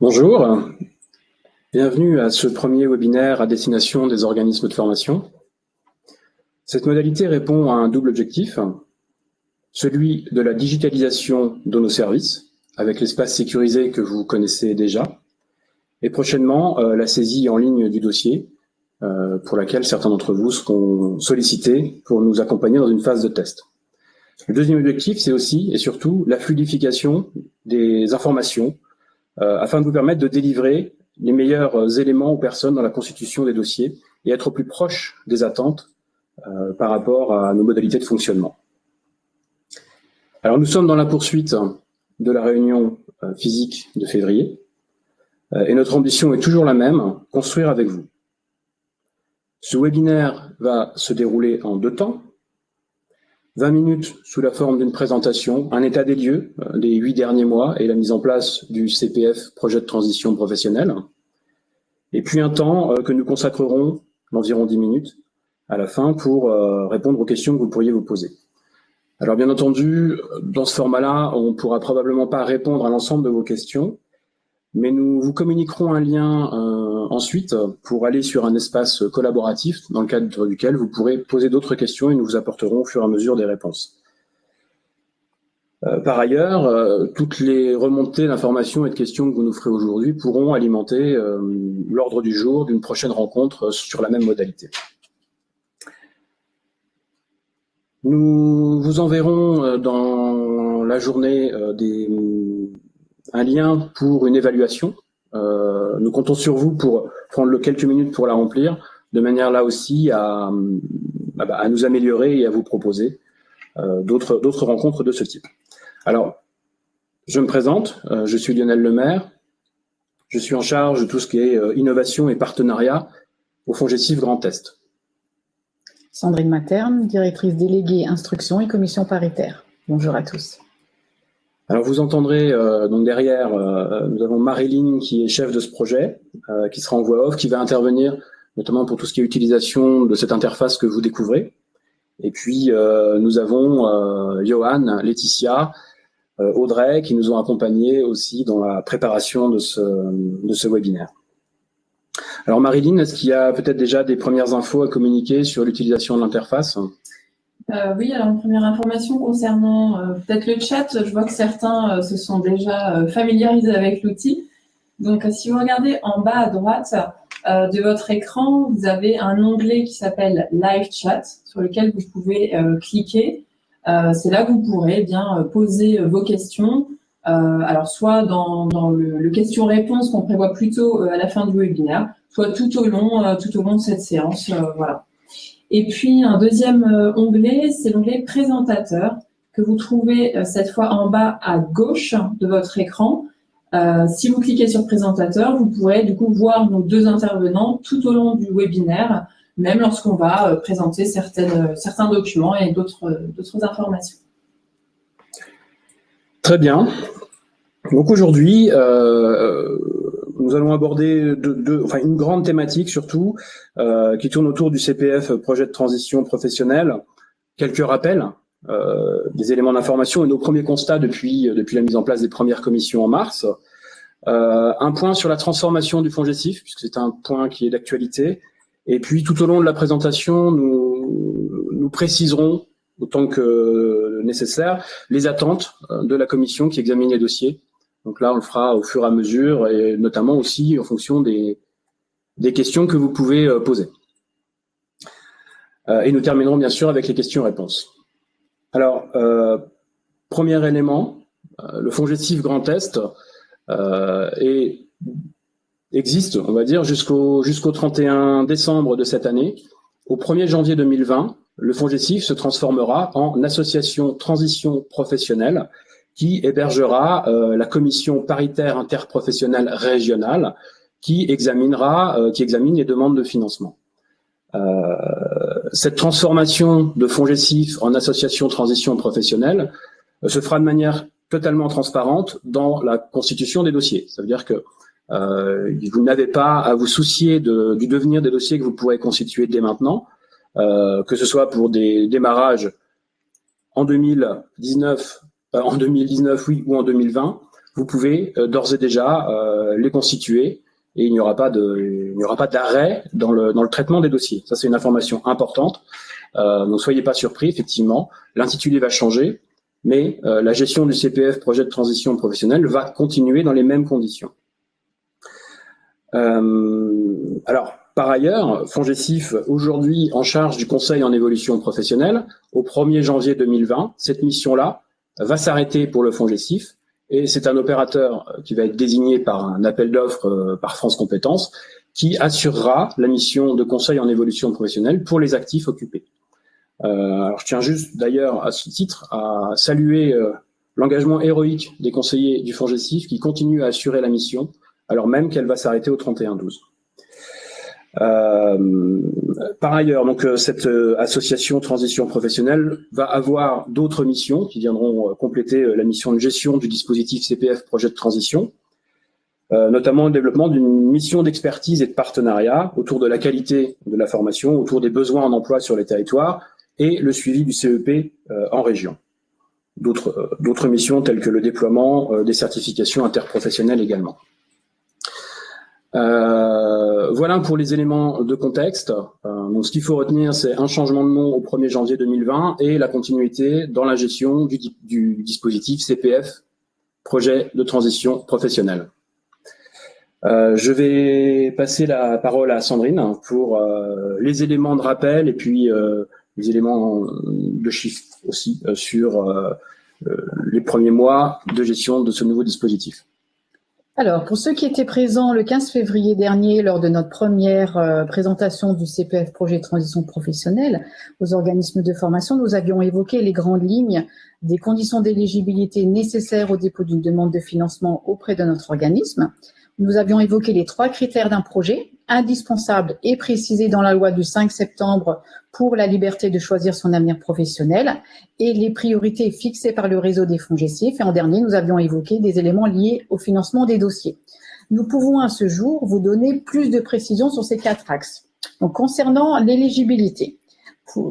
Bonjour, bienvenue à ce premier webinaire à destination des organismes de formation. Cette modalité répond à un double objectif, celui de la digitalisation de nos services, avec l'espace sécurisé que vous connaissez déjà, et prochainement la saisie en ligne du dossier, pour laquelle certains d'entre vous seront sollicités pour nous accompagner dans une phase de test. Le deuxième objectif, c'est aussi et surtout la fluidification des informations, afin de vous permettre de délivrer les meilleurs éléments aux personnes dans la constitution des dossiers et être au plus proche des attentes par rapport à nos modalités de fonctionnement. Alors nous sommes dans la poursuite de la réunion physique de février et notre ambition est toujours la même, construire avec vous. Ce webinaire va se dérouler en 2 temps. 20 minutes sous la forme d'une présentation, un état des lieux des 8 derniers mois et la mise en place du CPF, projet de transition professionnelle. Et puis un temps que nous consacrerons d'environ 10 minutes à la fin pour répondre aux questions que vous pourriez vous poser. Alors bien entendu, dans ce format-là, on ne pourra probablement pas répondre à l'ensemble de vos questions, mais nous vous communiquerons un lien ensuite pour aller sur un espace collaboratif dans le cadre duquel vous pourrez poser d'autres questions et nous vous apporterons au fur et à mesure des réponses. Par ailleurs, toutes les remontées d'informations et de questions que vous nous ferez aujourd'hui pourront alimenter l'ordre du jour d'une prochaine rencontre sur la même modalité. Nous vous enverrons dans la journée un lien pour une évaluation. Nous comptons sur vous pour prendre quelques minutes pour la remplir, de manière là aussi à nous améliorer et à vous proposer d'autres rencontres de ce type. Alors, je me présente, je suis Lionel Lemaire, je suis en charge de tout ce qui est innovation et partenariat au FONGECIF Grand Est. Sandrine Materne, directrice déléguée instruction et commission paritaire. Bonjour à tous. Alors vous entendrez donc derrière, nous avons Marilyn qui est chef de ce projet, qui sera en voix off, qui va intervenir notamment pour tout ce qui est utilisation de cette interface que vous découvrez. Et puis nous avons Johan, Laetitia, Audrey qui nous ont accompagnés aussi dans la préparation de ce webinaire. Alors Marilyn, est-ce qu'il y a peut-être déjà des premières infos à communiquer sur l'utilisation de l'interface ? Oui, alors une première information concernant peut-être le chat. Je vois que certains se sont déjà familiarisés avec l'outil. Donc, si vous regardez en bas à droite de votre écran, vous avez un onglet qui s'appelle Live Chat sur lequel vous pouvez cliquer. C'est là que vous pourrez bien poser vos questions. Alors, soit dans le question-réponse qu'on prévoit plutôt à la fin du webinaire, soit tout au long de cette séance. Voilà. Et puis, un deuxième onglet, c'est l'onglet présentateur que vous trouvez cette fois en bas à gauche de votre écran. Si vous cliquez sur présentateur, vous pourrez du coup voir nos 2 intervenants tout au long du webinaire, même lorsqu'on va présenter certains documents et d'autres informations. Très bien. Donc aujourd'hui, nous allons aborder une grande thématique surtout, qui tourne autour du CPF, projet de transition professionnelle. Quelques rappels, des éléments d'information et nos premiers constats depuis la mise en place des premières commissions en mars. Un point sur la transformation du FONGECIF, puisque c'est un point qui est d'actualité. Et puis tout au long de la présentation, nous préciserons, autant que nécessaire, les attentes de la commission qui examine les dossiers. Donc là, on le fera au fur et à mesure, et notamment aussi en fonction des questions que vous pouvez poser. Et nous terminerons bien sûr avec les questions-réponses. Alors, premier élément, le FONGECIF Grand Est existe, on va dire, jusqu'au 31 décembre de cette année. Au 1er janvier 2020, le FONGECIF se transformera en association transition professionnelle qui hébergera la commission paritaire interprofessionnelle régionale qui examine les demandes de financement. Cette transformation de FONGECIF en association transition professionnelle se fera de manière totalement transparente dans la constitution des dossiers. Ça veut dire que vous n'avez pas à vous soucier du devenir des dossiers que vous pourrez constituer dès maintenant, que ce soit pour des démarrages en 2019, oui, ou en 2020. vous pouvez d'ores et déjà les constituer et il n'y aura pas d'arrêt dans le traitement des dossiers. Ça, c'est une information importante. Donc, soyez pas surpris, effectivement. L'intitulé va changer, mais la gestion du CPF, projet de transition professionnelle, va continuer dans les mêmes conditions. Alors, par ailleurs, FONGECIF, aujourd'hui en charge du conseil en évolution professionnelle, au 1er janvier 2020, cette mission-là va s'arrêter pour le FONGECIF et c'est un opérateur qui va être désigné par un appel d'offres par France Compétences qui assurera la mission de conseil en évolution professionnelle pour les actifs occupés. Alors, je tiens juste d'ailleurs à ce titre à saluer l'engagement héroïque des conseillers du FONGECIF qui continuent à assurer la mission alors même qu'elle va s'arrêter au 31/12. Par ailleurs, donc cette association transition professionnelle va avoir d'autres missions qui viendront compléter la mission de gestion du dispositif CPF projet de transition, notamment le développement d'une mission d'expertise et de partenariat autour de la qualité de la formation, autour des besoins en emploi sur les territoires et le suivi du CEP en région. D'autres missions telles que le déploiement des certifications interprofessionnelles également. Voilà pour les éléments de contexte. Donc, ce qu'il faut retenir, c'est un changement de nom au 1er janvier 2020 et la continuité dans la gestion du dispositif CPF, projet de transition professionnelle. Je vais passer la parole à Sandrine pour les éléments de rappel et puis les éléments de chiffres aussi sur les premiers mois de gestion de ce nouveau dispositif. Alors, pour ceux qui étaient présents le 15 février dernier lors de notre première présentation du CPF projet de transition professionnelle aux organismes de formation, nous avions évoqué les grandes lignes des conditions d'éligibilité nécessaires au dépôt d'une demande de financement auprès de notre organisme. Nous avions évoqué les 3 critères d'un projet, indispensables et précisés dans la loi du 5 septembre pour la liberté de choisir son avenir professionnel et les priorités fixées par le réseau des FONGECIF. Et en dernier, nous avions évoqué des éléments liés au financement des dossiers. Nous pouvons à ce jour vous donner plus de précisions sur ces 4 axes. Donc, concernant l'éligibilité,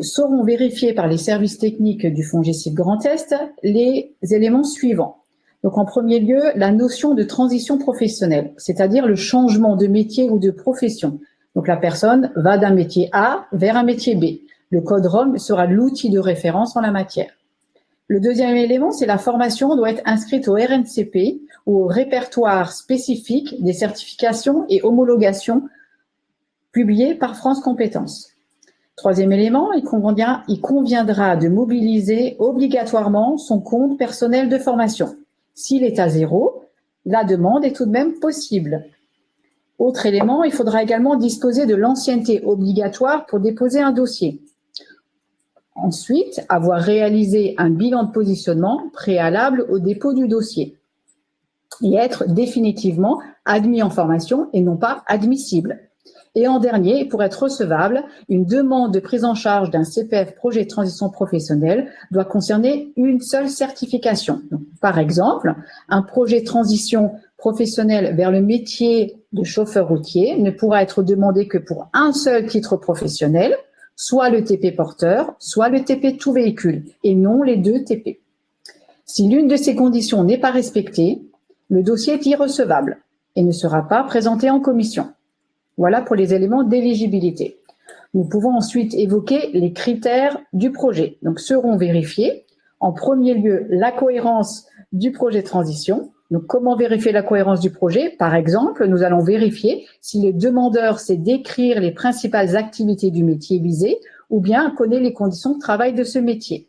seront vérifiés par les services techniques du FONGECIF Grand Est les éléments suivants. Donc, en premier lieu, la notion de transition professionnelle, c'est-à-dire le changement de métier ou de profession. Donc, la personne va d'un métier A vers un métier B. Le code ROM sera l'outil de référence en la matière. Le deuxième élément, c'est la formation doit être inscrite au RNCP ou au répertoire spécifique des certifications et homologations publiées par France Compétences. Troisième élément, il conviendra de mobiliser obligatoirement son compte personnel de formation. S'il est à 0, la demande est tout de même possible. Autre élément, il faudra également disposer de l'ancienneté obligatoire pour déposer un dossier. Ensuite, avoir réalisé un bilan de positionnement préalable au dépôt du dossier et être définitivement admis en formation et non pas admissible. Et en dernier, pour être recevable, une demande de prise en charge d'un CPF projet de transition professionnelle doit concerner une seule certification. Donc, par exemple, un projet de transition professionnelle vers le métier de chauffeur routier ne pourra être demandé que pour un seul titre professionnel, soit le TP porteur, soit le TP tout véhicule, et non les 2 TP. Si l'une de ces conditions n'est pas respectée, le dossier est irrecevable et ne sera pas présenté en commission. Voilà pour les éléments d'éligibilité. Nous pouvons ensuite évoquer les critères du projet. Donc, seront vérifiés, en premier lieu, la cohérence du projet de transition. Donc, comment vérifier la cohérence du projet? Par exemple, nous allons vérifier si le demandeur sait décrire les principales activités du métier visé ou bien connaît les conditions de travail de ce métier.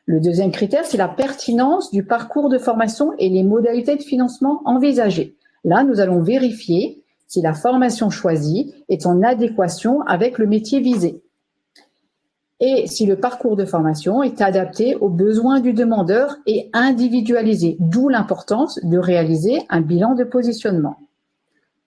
Le deuxième critère, c'est la pertinence du parcours de formation et les modalités de financement envisagées. Là, nous allons vérifier si la formation choisie est en adéquation avec le métier visé et si le parcours de formation est adapté aux besoins du demandeur et individualisé, d'où l'importance de réaliser un bilan de positionnement.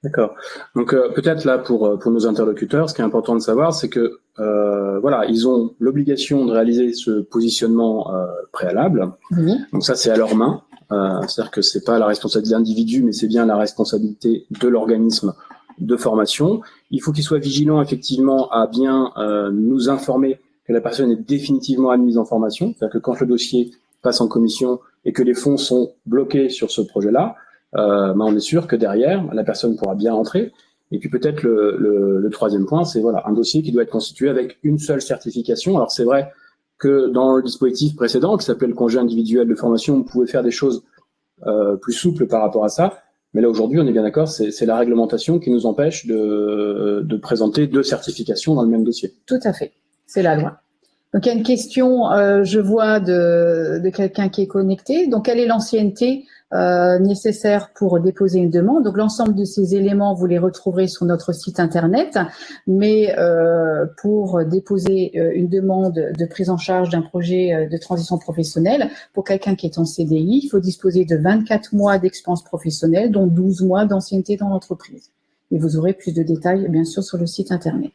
D'accord. Donc peut-être là pour nos interlocuteurs, ce qui est important de savoir, c'est que voilà, ils ont l'obligation de réaliser ce positionnement préalable. Oui. Donc ça, c'est à leurs mains. C'est-à-dire que c'est pas la responsabilité de l'individu, mais c'est bien la responsabilité de l'organisme de formation. Il faut qu'il soit vigilant effectivement à bien nous informer que la personne est définitivement admise en formation. C'est-à-dire que quand le dossier passe en commission et que les fonds sont bloqués sur ce projet-là, on est sûr que derrière, la personne pourra bien entrer. Et puis peut-être le troisième point, c'est voilà, un dossier qui doit être constitué avec une seule certification. Alors c'est vrai que dans le dispositif précédent, qui s'appelait le congé individuel de formation, on pouvait faire des choses plus souples par rapport à ça. Mais là aujourd'hui, on est bien d'accord, c'est la réglementation qui nous empêche de présenter 2 certifications dans le même dossier. Tout à fait, c'est la loi. Donc il y a une question, je vois, de quelqu'un qui est connecté. Donc quelle est l'ancienneté nécessaire pour déposer une demande? Donc l'ensemble de ces éléments, vous les retrouverez sur notre site internet. Mais pour déposer une demande de prise en charge d'un projet de transition professionnelle, pour quelqu'un qui est en CDI, il faut disposer de 24 mois d'expérience professionnelle, dont 12 mois d'ancienneté dans l'entreprise. Et vous aurez plus de détails, bien sûr, sur le site internet.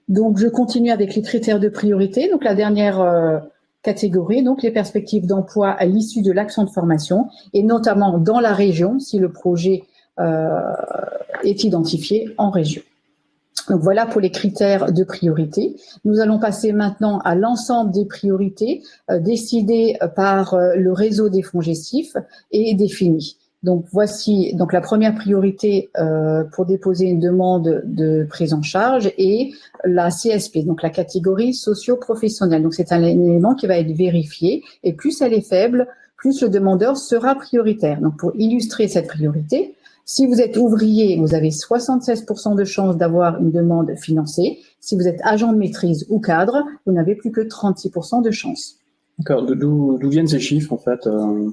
Donc, je continue avec les critères de priorité. Donc, la dernière catégorie, donc les perspectives d'emploi à l'issue de l'action de formation, et notamment dans la région, si le projet est identifié en région. Donc, voilà pour les critères de priorité. Nous allons passer maintenant à l'ensemble des priorités décidées par le réseau des FONGECIF et définies. Donc voici donc la première priorité pour déposer une demande de prise en charge et la CSP, donc la catégorie socio-professionnelle. Donc c'est un élément qui va être vérifié et plus elle est faible, plus le demandeur sera prioritaire. Donc pour illustrer cette priorité, si vous êtes ouvrier, vous avez 76% de chances d'avoir une demande financée. Si vous êtes agent de maîtrise ou cadre, vous n'avez plus que 36% de chances. D'accord. D'où viennent ces chiffres, en fait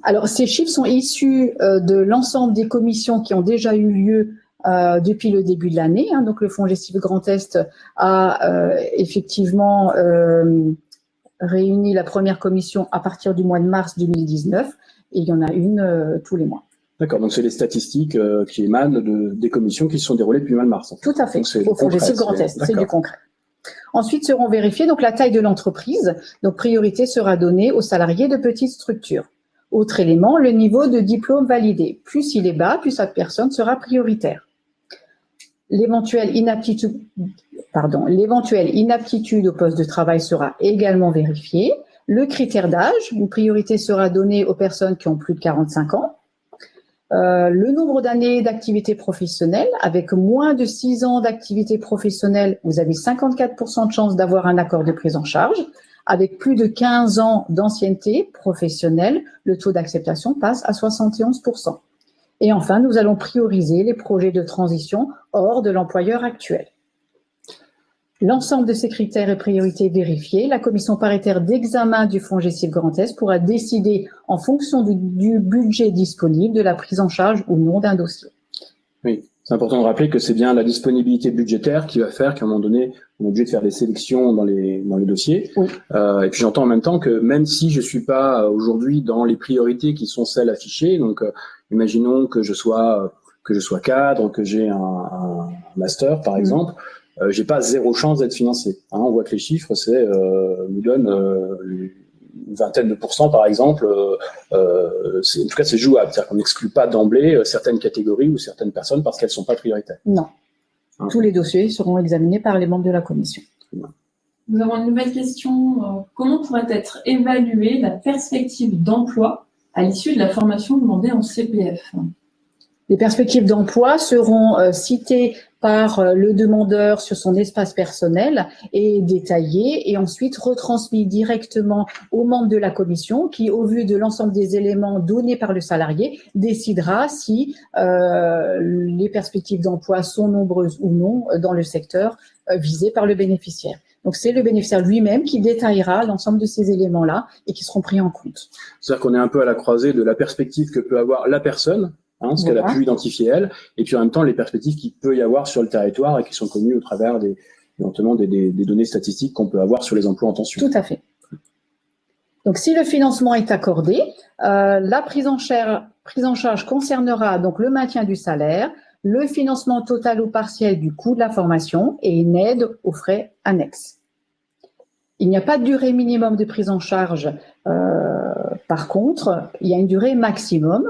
Alors, ces chiffres sont issus de l'ensemble des commissions qui ont déjà eu lieu depuis le début de l'année. Donc, le FONGECIF Grand Est a effectivement réuni la première commission à partir du mois de mars 2019 et il y en a une tous les mois. D'accord, donc c'est les statistiques qui émanent des commissions qui se sont déroulées depuis le mois de mars. En fait. Tout à fait, au FONGECIF Grand Est, c'est du concret. Ensuite seront vérifiées donc la taille de l'entreprise. Donc priorité sera donnée aux salariés de petites structures. Autre élément, le niveau de diplôme validé. Plus il est bas, plus cette personne sera prioritaire. L'éventuelle inaptitude au poste de travail sera également vérifiée. Le critère d'âge, une priorité sera donnée aux personnes qui ont plus de 45 ans. Le nombre d'années d'activité professionnelle, avec moins de 6 ans d'activité professionnelle, vous avez 54% de chances d'avoir un accord de prise en charge. Avec plus de 15 ans d'ancienneté professionnelle, le taux d'acceptation passe à 71%. Et enfin, nous allons prioriser les projets de transition hors de l'employeur actuel. L'ensemble de ces critères et priorités vérifiés, la commission paritaire d'examen du FONGECIF Grand Est pourra décider en fonction du budget disponible de la prise en charge ou non d'un dossier. Oui, c'est important de rappeler que c'est bien la disponibilité budgétaire qui va faire qu'à un moment donné, on est obligé de faire des sélections dans les dossiers. Oui. Et puis j'entends en même temps que même si je suis pas aujourd'hui dans les priorités qui sont celles affichées, donc imaginons que je sois cadre, que j'ai un master par exemple, j'ai pas 0 chance d'être financé. On voit que les chiffres, nous donnent une vingtaine de pourcents par exemple. En tout cas, c'est jouable. C'est-à-dire qu'on n'exclut pas d'emblée certaines catégories ou certaines personnes parce qu'elles sont pas prioritaires. Non. Tous les dossiers seront examinés par les membres de la commission. Nous avons une nouvelle question. Comment pourrait être évaluée la perspective d'emploi à l'issue de la formation demandée en CPF? Les perspectives d'emploi seront citées par le demandeur sur son espace personnel et détaillées et ensuite retransmises directement aux membres de la commission qui, au vu de l'ensemble des éléments donnés par le salarié, décidera si les perspectives d'emploi sont nombreuses ou non dans le secteur visé par le bénéficiaire. Donc, c'est le bénéficiaire lui-même qui détaillera l'ensemble de ces éléments-là et qui seront pris en compte. C'est-à-dire qu'on est un peu à la croisée de la perspective que peut avoir la personne, ce qu'elle a pu identifier elle, et puis en même temps les perspectives qu'il peut y avoir sur le territoire et qui sont connues au travers éventuellement des données statistiques qu'on peut avoir sur les emplois en tension. Tout à fait. Donc si le financement est accordé, la prise en charge concernera donc le maintien du salaire, le financement total ou partiel du coût de la formation et une aide aux frais annexes. Il n'y a pas de durée minimum de prise en charge. Par contre, il y a une durée maximum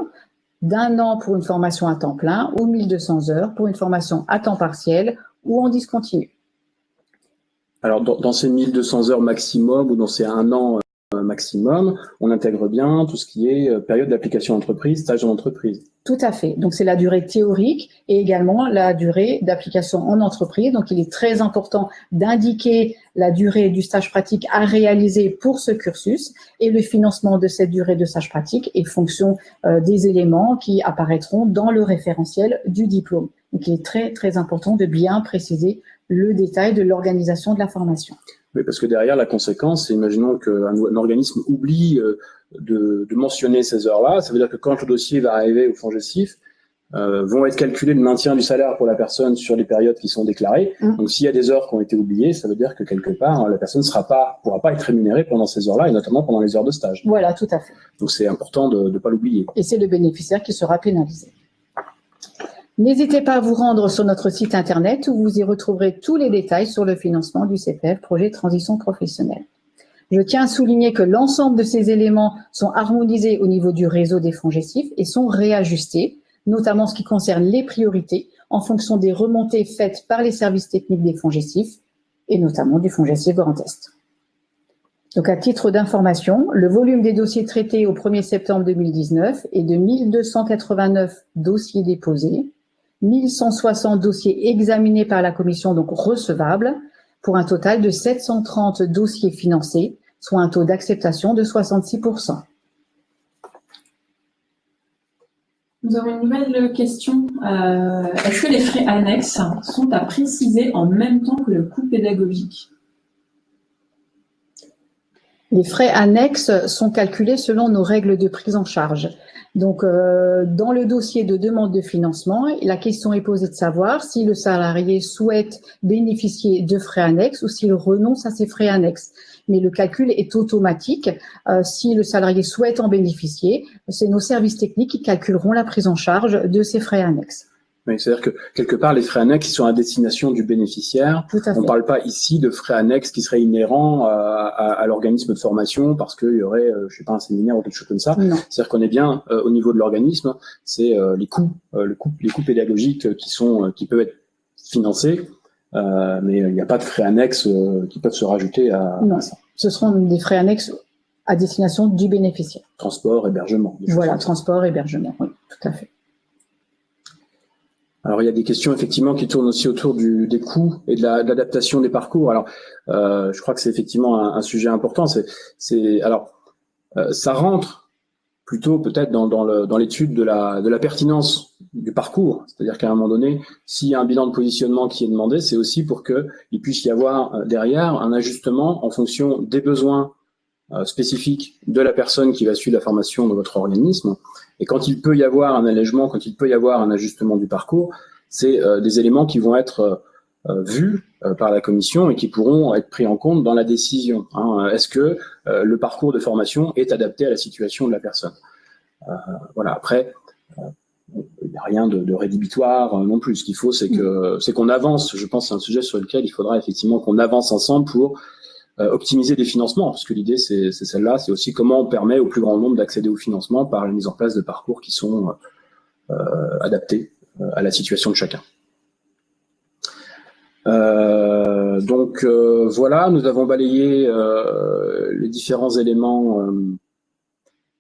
d'1 an pour une formation à temps plein ou 1200 heures pour une formation à temps partiel ou en discontinu. Alors, dans ces 1200 heures maximum ou dans ces 1 an maximum, on intègre bien tout ce qui est période d'application entreprise, stage en entreprise. Tout à fait. Donc, c'est la durée théorique et également la durée d'application en entreprise. Donc, il est très important d'indiquer la durée du stage pratique à réaliser pour ce cursus et le financement de cette durée de stage pratique est fonction des éléments qui apparaîtront dans le référentiel du diplôme. Donc, il est très, très important de bien préciser le détail de l'organisation de la formation. Oui, parce que derrière, la conséquence, c'est imaginons qu'un organisme oublie de mentionner ces heures-là. Ça veut dire que quand le dossier va arriver au FONGECIF, vont être calculés le maintien du salaire pour la personne sur les périodes qui sont déclarées. Donc, s'il y a des heures qui ont été oubliées, ça veut dire que quelque part, la personne pourra pas être rémunérée pendant ces heures-là, et notamment pendant les heures de stage. Voilà, tout à fait. Donc, c'est important de ne pas l'oublier. Et c'est le bénéficiaire qui sera pénalisé. N'hésitez pas à vous rendre sur notre site internet où vous y retrouverez tous les détails sur le financement du CPF, projet de transition professionnelle. Je tiens à souligner que l'ensemble de ces éléments sont harmonisés au niveau du réseau des FONGECIF et sont réajustés, notamment en ce qui concerne les priorités, en fonction des remontées faites par les services techniques des FONGECIF et notamment du FONGECIF Grand Est. Donc, à titre d'information, le volume des dossiers traités au 1er septembre 2019 est de 1289 dossiers déposés, 1160 dossiers examinés par la commission, donc recevables, pour un total de 730 dossiers financés, soit un taux d'acceptation de 66%. Nous avons une nouvelle question. Est-ce que les frais annexes sont à préciser en même temps que le coût pédagogique ? Les frais annexes sont calculés selon nos règles de prise en charge. Donc, dans le dossier de demande de financement, la question est posée de savoir si le salarié souhaite bénéficier de frais annexes ou s'il renonce à ces frais annexes. Mais le calcul est automatique. Si le salarié souhaite en bénéficier, c'est nos services techniques qui calculeront la prise en charge de ces frais annexes. Oui, c'est-à-dire que quelque part, les frais annexes sont à destination du bénéficiaire. On ne parle pas ici de frais annexes qui seraient inhérents à l'organisme de formation parce qu'il y aurait, je sais pas, un séminaire ou quelque chose comme ça. C'est-à-dire qu'on est bien au niveau de l'organisme, c'est les coûts pédagogiques qui peuvent être financés, mais il n'y a pas de frais annexes qui peuvent se rajouter à ça. Ce seront des frais annexes à destination du bénéficiaire. Transport, hébergement. Voilà, transport, hébergement, oui, tout à fait. Alors, il y a des questions effectivement qui tournent aussi autour des coûts et de l'adaptation des parcours. Alors, je crois que c'est effectivement un sujet important. Ça rentre plutôt peut-être dans l'étude de la pertinence du parcours. C'est-à-dire qu'à un moment donné, s'il y a un bilan de positionnement qui est demandé, c'est aussi pour qu'il puisse y avoir derrière un ajustement en fonction des besoins spécifiques de la personne qui va suivre la formation de votre organisme. Et quand il peut y avoir un allègement, quand il peut y avoir un ajustement du parcours, c'est des éléments qui vont être vus par la commission et qui pourront être pris en compte dans la décision. Est-ce que le parcours de formation est adapté à la situation de la personne? Voilà. Après, il n'y a rien de rédhibitoire non plus. Ce qu'il faut, c'est qu'on avance. Je pense que c'est un sujet sur lequel il faudra effectivement qu'on avance ensemble pour optimiser des financements, parce que l'idée c'est celle-là, c'est aussi comment on permet au plus grand nombre d'accéder au financement par la mise en place de parcours qui sont adaptés à la situation de chacun. Donc voilà, nous avons balayé les différents éléments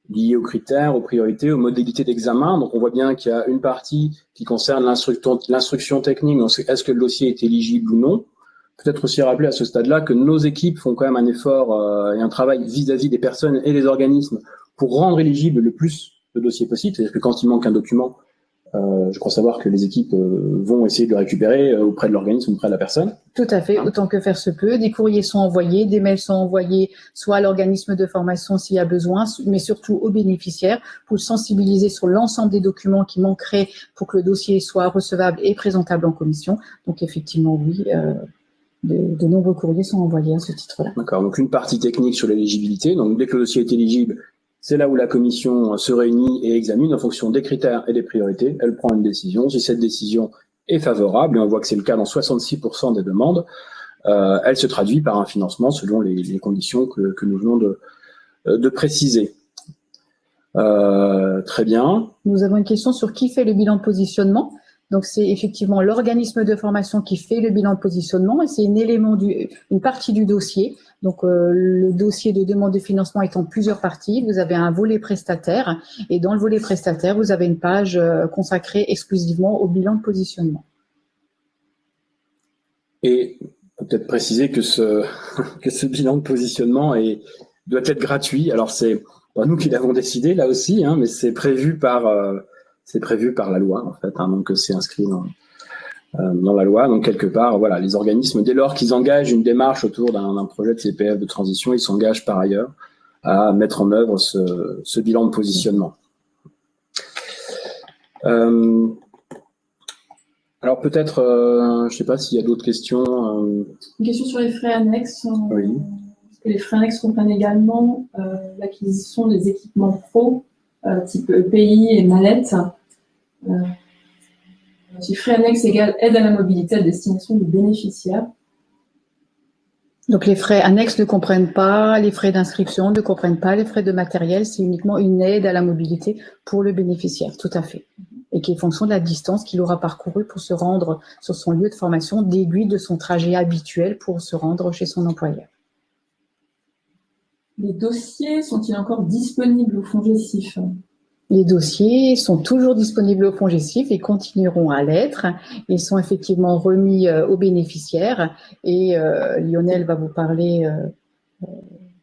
liés aux critères, aux priorités, aux modalités d'examen. Donc on voit bien qu'il y a une partie qui concerne l'instruction technique, donc est-ce que le dossier est éligible ou non. Peut-être aussi rappeler à ce stade-là que nos équipes font quand même un effort et un travail vis-à-vis des personnes et des organismes pour rendre éligible le plus de dossiers possible. C'est-à-dire que quand il manque un document, je crois savoir que les équipes vont essayer de le récupérer auprès de l'organisme, auprès de la personne. Tout à fait, autant que faire se peut. Des courriers sont envoyés, des mails sont envoyés, soit à l'organisme de formation s'il y a besoin, mais surtout aux bénéficiaires pour le sensibiliser sur l'ensemble des documents qui manqueraient pour que le dossier soit recevable et présentable en commission. Donc effectivement, oui. De nombreux courriers sont envoyés à ce titre-là. D'accord, donc une partie technique sur l'éligibilité. Donc dès que le dossier est éligible, c'est là où la commission se réunit et examine en fonction des critères et des priorités. Elle prend une décision. Si cette décision est favorable, et on voit que c'est le cas dans 66% des demandes, elle se traduit par un financement selon les conditions que nous venons de préciser. Très bien. Nous avons une question sur qui fait le bilan de positionnement. Donc, c'est effectivement l'organisme de formation qui fait le bilan de positionnement et c'est une partie du dossier. Donc, le dossier de demande de financement est en plusieurs parties. Vous avez un volet prestataire et dans le volet prestataire, vous avez une page consacrée exclusivement au bilan de positionnement. Et peut-être préciser que ce bilan de positionnement doit être gratuit. Alors, c'est pas nous qui l'avons décidé là aussi, hein, mais c'est prévu par la loi en fait, hein, donc c'est inscrit dans la loi. Donc quelque part, voilà, les organismes, dès lors qu'ils engagent une démarche autour d'un projet de CPF de transition, ils s'engagent par ailleurs à mettre en œuvre ce bilan de positionnement. Alors peut-être, je ne sais pas s'il y a d'autres questions. Une question sur les frais annexes. Oui. Parce que les frais annexes comprennent également l'acquisition des équipements pro, type EPI et mallette. Si frais annexes égale aide à la mobilité à destination du bénéficiaire. Donc, les frais annexes ne comprennent pas les frais d'inscription, ne comprennent pas les frais de matériel. C'est uniquement une aide à la mobilité pour le bénéficiaire, tout à fait. Et qui est fonction de la distance qu'il aura parcourue pour se rendre sur son lieu de formation, déduit de son trajet habituel pour se rendre chez son employeur. Les dossiers sont-ils encore disponibles au FONGECIF ? Les dossiers sont toujours disponibles au FONGECIF et continueront à l'être. Ils sont effectivement remis aux bénéficiaires et Lionel va vous parler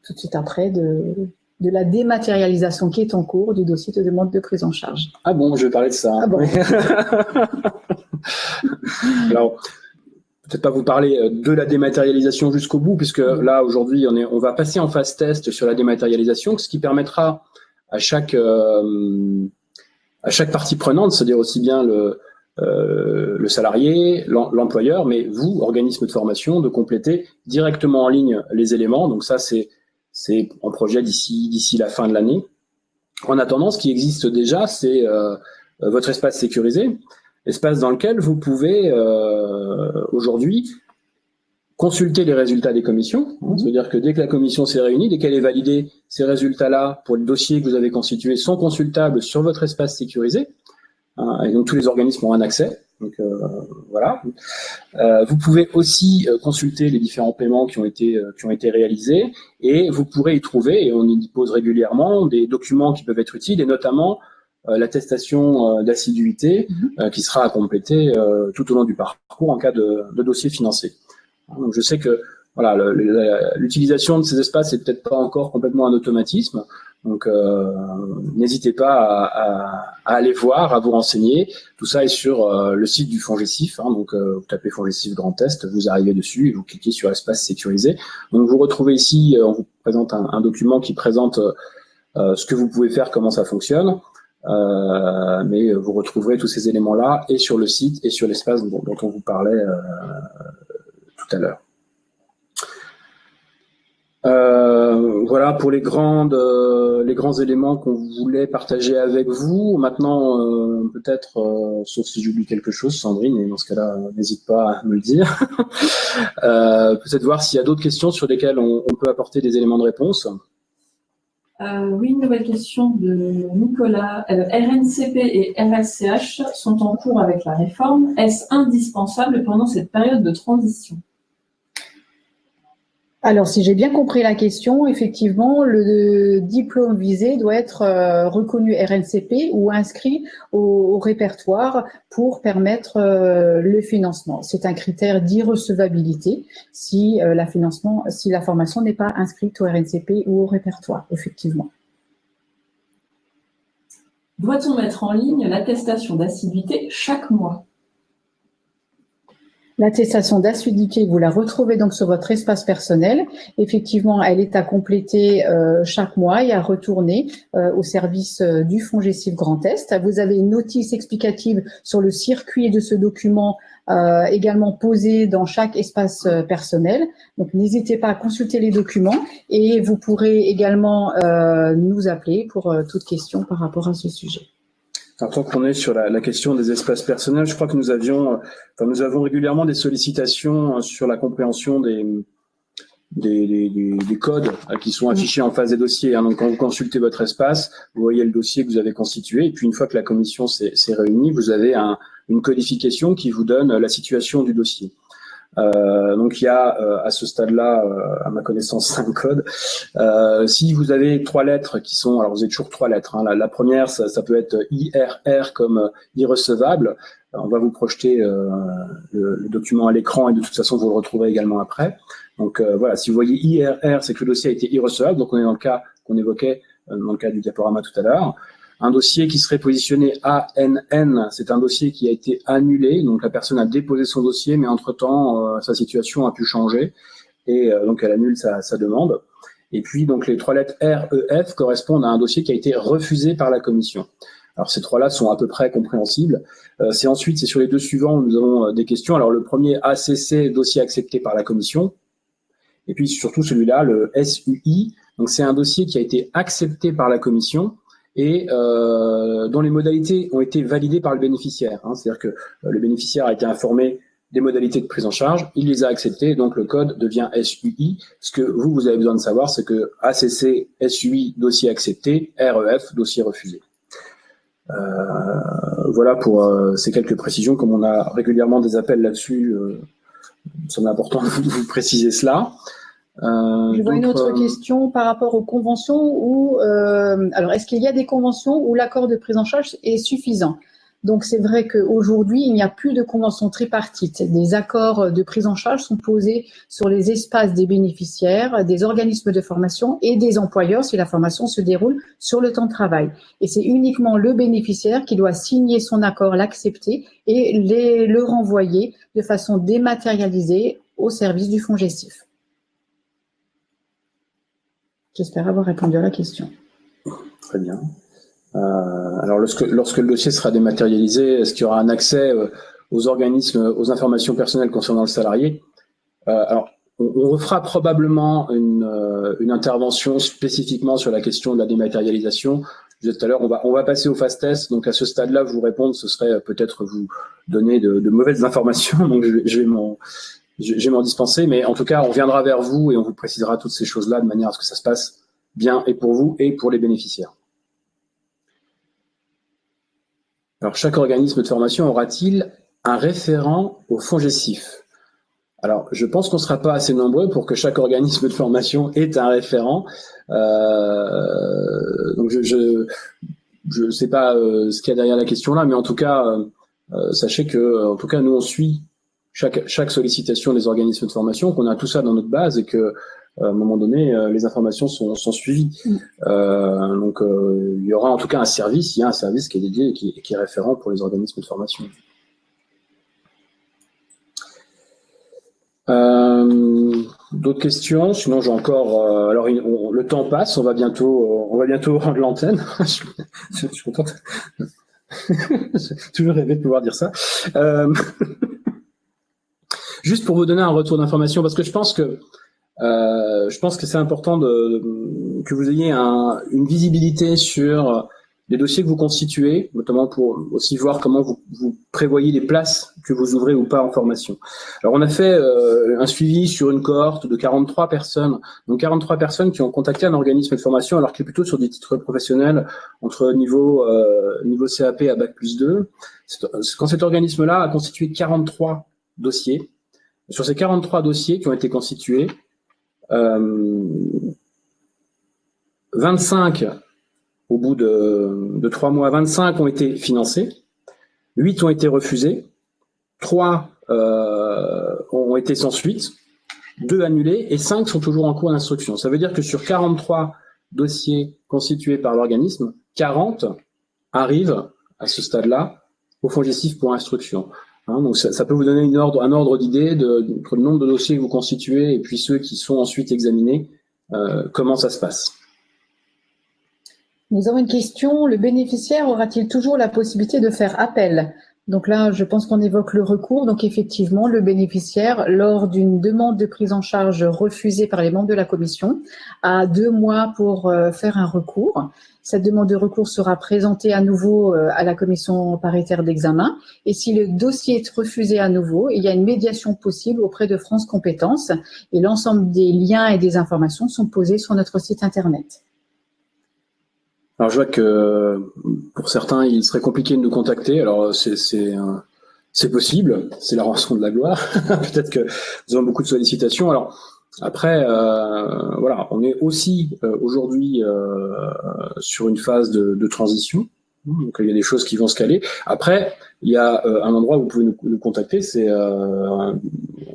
tout de suite après de la dématérialisation qui est en cours du dossier de demande de prise en charge. Ah bon, je vais parler de ça. Ah bon. Alors, peut-être pas vous parler de la dématérialisation jusqu'au bout, puisque là, aujourd'hui, on va passer en phase test sur la dématérialisation, ce qui permettra à chaque partie prenante, c'est-à-dire aussi bien le salarié, l'employeur, mais vous, organisme de formation, de compléter directement en ligne les éléments. Donc ça, c'est en projet d'ici la fin de l'année. En attendant, ce qui existe déjà, c'est votre espace sécurisé, espace dans lequel vous pouvez aujourd'hui consulter les résultats des commissions. C'est-à-dire que dès que la commission s'est réunie, dès qu'elle est validée, ces résultats-là, pour le dossier que vous avez constitué, sont consultables sur votre espace sécurisé. Et donc tous les organismes ont un accès. Donc voilà. Vous pouvez aussi consulter les différents paiements qui ont été réalisés et vous pourrez y trouver, et on y pose régulièrement, des documents qui peuvent être utiles et notamment l'attestation d'assiduité qui sera à compléter tout au long du parcours en cas de dossier financé. Donc je sais que voilà, l'utilisation de ces espaces n'est peut-être pas encore complètement un automatisme. Donc n'hésitez pas à aller voir, à vous renseigner. Tout ça est sur le site du FONGECIF. Donc vous tapez FONGECIF Grand Est, vous arrivez dessus et vous cliquez sur espace sécurisé. Donc vous retrouvez ici, on vous présente un document qui présente ce que vous pouvez faire, comment ça fonctionne. Mais vous retrouverez tous ces éléments-là et sur le site et sur l'espace dont on vous parlait tout à l'heure. Voilà pour les grands éléments qu'on voulait partager avec vous. Maintenant, peut-être, sauf si j'oublie quelque chose, Sandrine, et dans ce cas-là, n'hésite pas à me le dire. Peut-être voir s'il y a d'autres questions sur lesquelles on peut apporter des éléments de réponse. Oui, une nouvelle question de Nicolas. RNCP et RSCH sont en cours avec la réforme. Est-ce indispensable pendant cette période de transition ? Alors, si j'ai bien compris la question, effectivement, le diplôme visé doit être reconnu RNCP ou inscrit au répertoire pour permettre le financement. C'est un critère d'irrecevabilité si la formation n'est pas inscrite au RNCP ou au répertoire, effectivement. Doit-on mettre en ligne l'attestation d'assiduité chaque mois ? L'attestation d'assiduité, vous la retrouvez donc sur votre espace personnel. Effectivement, elle est à compléter chaque mois et à retourner au service du FONGECIF Grand Est. Vous avez une notice explicative sur le circuit de ce document également posée dans chaque espace personnel. Donc, n'hésitez pas à consulter les documents et vous pourrez également nous appeler pour toute question par rapport à ce sujet. Alors, tant qu'on est sur la question des espaces personnels, je crois que nous avons régulièrement des sollicitations sur la compréhension des codes qui sont affichés en face des dossiers. Donc, quand vous consultez votre espace, vous voyez le dossier que vous avez constitué. Et puis, une fois que la commission s'est réunie, vous avez une codification qui vous donne la situation du dossier. Donc, il y a à ce stade-là, à ma connaissance, 5 codes. Si vous avez 3 lettres qui sont, alors vous avez toujours 3 lettres. Hein. La première, ça peut être IRR comme irrecevable. On va vous projeter le document à l'écran et de toute façon, vous le retrouverez également après. Donc voilà, si vous voyez IRR, c'est que le dossier a été irrecevable. Donc on est dans le cas qu'on évoquait dans le cas du diaporama tout à l'heure. Un dossier qui serait positionné ANN, c'est un dossier qui a été annulé. Donc la personne a déposé son dossier, mais entre-temps, sa situation a pu changer. Et donc elle annule sa demande. Et puis donc les 3 lettres REF correspondent à un dossier qui a été refusé par la commission. Alors ces 3-là sont à peu près compréhensibles. C'est sur les 2 suivants où nous avons des questions. Alors le premier ACC, dossier accepté par la commission. Et puis surtout celui-là, le SUI. Donc c'est un dossier qui a été accepté par la commission et dont les modalités ont été validées par le bénéficiaire. Hein. C'est-à-dire que le bénéficiaire a été informé des modalités de prise en charge, il les a acceptées, donc le code devient SUI. Ce que vous avez besoin de savoir, c'est que ACC, SUI, dossier accepté, REF, dossier refusé. Voilà pour ces quelques précisions. Comme on a régulièrement des appels là-dessus, il semble important de vous préciser cela. Je vois une autre question par rapport aux conventions où, alors est-ce qu'il y a des conventions où l'accord de prise en charge est suffisant? Donc c'est vrai qu'aujourd'hui, il n'y a plus de convention tripartite. Des accords de prise en charge sont posés sur les espaces des bénéficiaires, des organismes de formation et des employeurs si la formation se déroule sur le temps de travail. Et c'est uniquement le bénéficiaire qui doit signer son accord, l'accepter et le renvoyer de façon dématérialisée au service du FONGECIF. J'espère avoir répondu à la question. Très bien. Alors, lorsque le dossier sera dématérialisé, est-ce qu'il y aura un accès aux organismes, aux informations personnelles concernant le salarié? Alors, on refera probablement une intervention spécifiquement sur la question de la dématérialisation. Je disais tout à l'heure, on va passer au fast test. Donc, à ce stade-là, vous répondre, ce serait peut-être vous donner de mauvaises informations. Donc, je vais m'en dispenser. Mais en tout cas, on viendra vers vous et on vous précisera toutes ces choses-là de manière à ce que ça se passe bien et pour vous et pour les bénéficiaires. Alors, chaque organisme de formation aura-t-il un référent au FONGECIF? Alors, je pense qu'on ne sera pas assez nombreux pour que chaque organisme de formation ait un référent. Donc, je ne sais pas ce qu'il y a derrière la question là, mais en tout cas, sachez que, en tout cas, nous on suit chaque sollicitation des organismes de formation, qu'on a tout ça dans notre base et que à un moment donné, les informations sont suivies. Donc, il y aura en tout cas un service. Il y a un service qui est dédié et qui est référent pour les organismes de formation. D'autres questions? Sinon, j'ai encore. Alors, le temps passe. On va bientôt rendre l'antenne. Je suis content. J'ai toujours rêvé de pouvoir dire ça. Juste pour vous donner un retour d'information, parce que je pense que c'est important que vous ayez une visibilité sur les dossiers que vous constituez, notamment pour aussi voir comment vous prévoyez les places que vous ouvrez ou pas en formation. Alors, on a fait un suivi sur une cohorte de 43 personnes, donc 43 personnes qui ont contacté un organisme de formation, alors qu'il est plutôt sur des titres professionnels entre niveau CAP à Bac+2. Quand cet organisme-là a constitué 43 dossiers, sur ces 43 dossiers qui ont été constitués, 25 au bout de 3 mois, 25 ont été financés, 8 ont été refusés, 3 ont été sans suite, 2 annulés et 5 sont toujours en cours d'instruction. Ça veut dire que sur 43 dossiers constitués par l'organisme, 40 arrivent à ce stade-là au FONGECIF pour instruction. Donc ça peut vous donner un ordre d'idée entre le nombre de dossiers que vous constituez et puis ceux qui sont ensuite examinés, comment ça se passe. Nous avons une question. Le bénéficiaire aura-t-il toujours la possibilité de faire appel Donc là, je pense qu'on évoque le recours. Donc effectivement, le bénéficiaire, lors d'une demande de prise en charge refusée par les membres de la commission, a 2 mois pour faire un recours. Cette demande de recours sera présentée à nouveau à la commission paritaire d'examen. Et si le dossier est refusé à nouveau, il y a une médiation possible auprès de France Compétences. Et l'ensemble des liens et des informations sont posés sur notre site Internet. Alors je vois que pour certains, il serait compliqué de nous contacter. Alors c'est possible, c'est la rançon de la gloire. Peut-être que nous avons beaucoup de sollicitations. Alors après, voilà, on est aussi aujourd'hui sur une phase de transition. Donc il y a des choses qui vont se caler. Après, il y a un endroit où vous pouvez nous contacter, c'est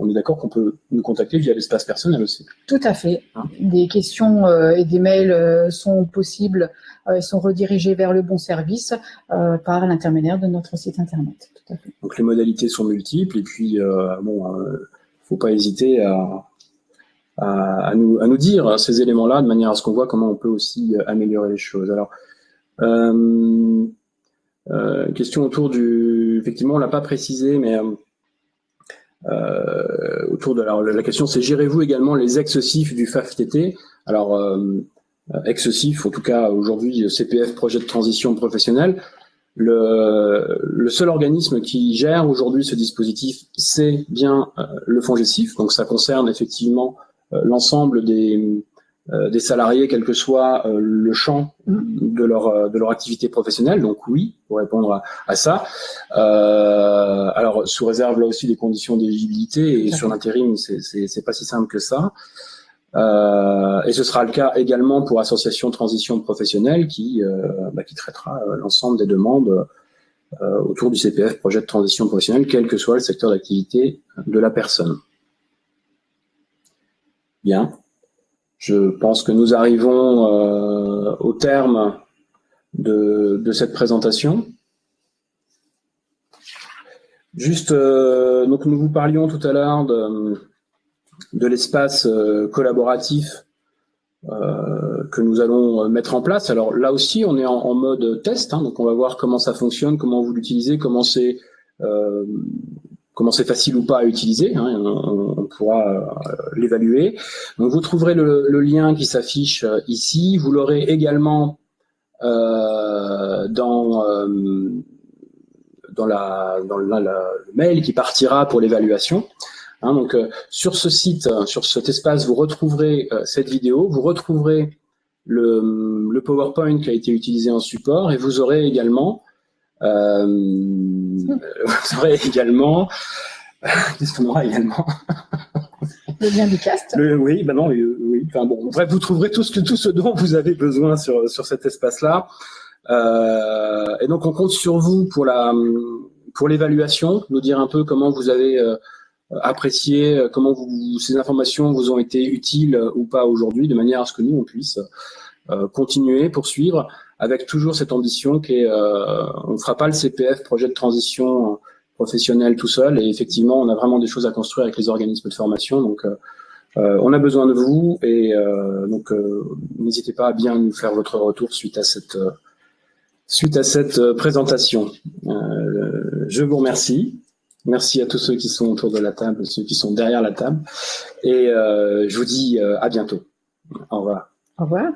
on est d'accord qu'on peut nous contacter via l'espace personnel aussi. Tout à fait. Des questions et des mails sont possibles, sont redirigés vers le bon service par l'intermédiaire de notre site internet. Tout à fait. Donc les modalités sont multiples et puis faut pas hésiter à nous dire ces éléments-là de manière à ce qu'on voit comment on peut aussi améliorer les choses. Alors question autour effectivement, on l'a pas précisé, mais autour de la question, c'est gérez-vous également les ex-CIF du FAFTT? Alors, ex-CIF, en tout cas aujourd'hui, CPF, projet de transition professionnelle, le seul organisme qui gère aujourd'hui ce dispositif, c'est bien le FONGECIF, donc ça concerne effectivement l'ensemble des salariés, quel que soit le champ de leur activité professionnelle. Donc oui, pour répondre à ça. Alors sous réserve là aussi des conditions d'éligibilité, et sur l'intérim, c'est pas si simple que ça. Et ce sera le cas également pour Association Transition Professionnelle qui traitera l'ensemble des demandes autour du CPF, projet de transition professionnelle, quel que soit le secteur d'activité de la personne. Bien. Je pense que nous arrivons au terme de cette présentation. Juste, donc nous vous parlions tout à l'heure de l'espace collaboratif que nous allons mettre en place. Alors là aussi, on est en mode test, hein, donc on va voir comment ça fonctionne, comment vous l'utilisez, comment c'est facile ou pas à utiliser, hein, on pourra l'évaluer. Donc vous trouverez le lien qui s'affiche ici. Vous l'aurez également dans le mail qui partira pour l'évaluation. Hein, donc sur ce site, sur cet espace, vous retrouverez cette vidéo, vous retrouverez le PowerPoint qui a été utilisé en support, et vous aurez également qu'est-ce qu'on aura également? Le lien du cast. Oui, ben non, oui. Enfin bon, bref, vous trouverez tout ce dont vous avez besoin sur cet espace-là. Et donc on compte sur vous pour l'évaluation, nous dire un peu comment vous avez apprécié, comment ces informations vous ont été utiles ou pas aujourd'hui, de manière à ce que nous on puisse continuer, poursuivre, avec toujours cette ambition qui est, on ne fera pas le CPF, projet de transition professionnelle tout seul, et effectivement on a vraiment des choses à construire avec les organismes de formation, donc on a besoin de vous, et donc n'hésitez pas à bien nous faire votre retour suite à cette présentation. Je vous remercie. Merci à tous ceux qui sont autour de la table, ceux qui sont derrière la table, et je vous dis à bientôt. Au revoir. Au revoir.